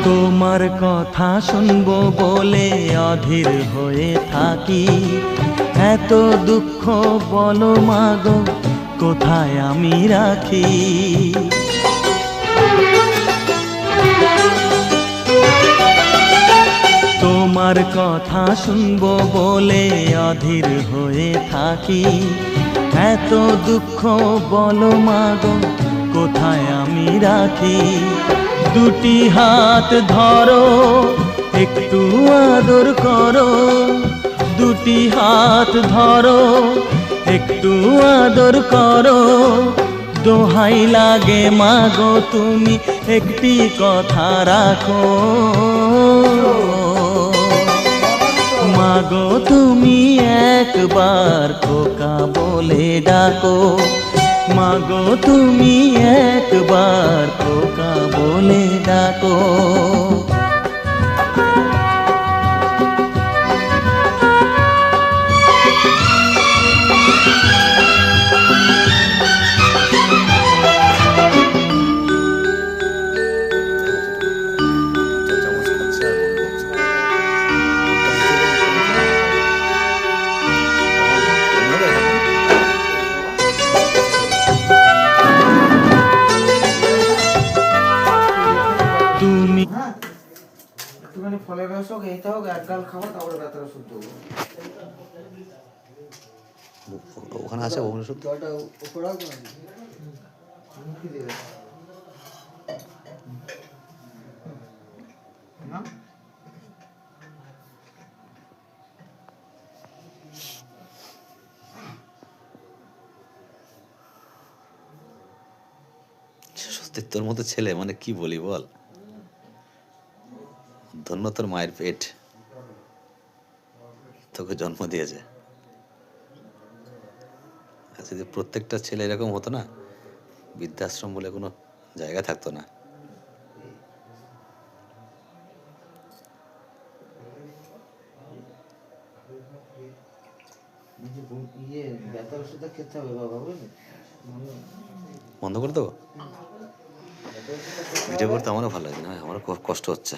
তোমার কথা শুনবো বলে অধীর হয়ে থাকি, এত দুঃখ বলো মাগো কোথায় আমি রাখি। তোমার কথা শুনবো বলে অধীর হয়ে থাকি, এত দুঃখ বলো মাগো কোথায় আমি রাখি। দুটি হাত ধরো একটু আদর করো, দুটি হাত ধরো একটু আদর করো, দোহাই লাগে মাগো তুমি একটি কথা রাখো। মাগো তুমি একবার খোকা বলে ডাকো, মাগো তুমি একবার খোকা বলে ডাকো। তুমি একটুখানি ফলের রস হোক, এইটা হোক, এক গাল খাবো, তারপরে ব্যথাটা শুদ্ধ হবে। ওখানে আছে ওষুধ। জলটা উপরে রাখবো নাকি? মুখে দিয়ে দেবো। না? সত্যি তোর মতো ছেলে মানে কি বলি বল, ধন্য তোর মায়ের পেট তোকে জন্ম দিয়েছে। আচ্ছা, যদি প্রত্যেকটা ছেলে এরকম হতো না, বৃদ্ধাশ্রম বলে কোনো জায়গা থাকতো না। ব্যথার ওষুধটা খেতে হবে বাবা, বুঝলি? বন্ধ করে দেবো। ভিডিও করতে আমারও ভালো লাগে না, আমারও কষ্ট হচ্ছে।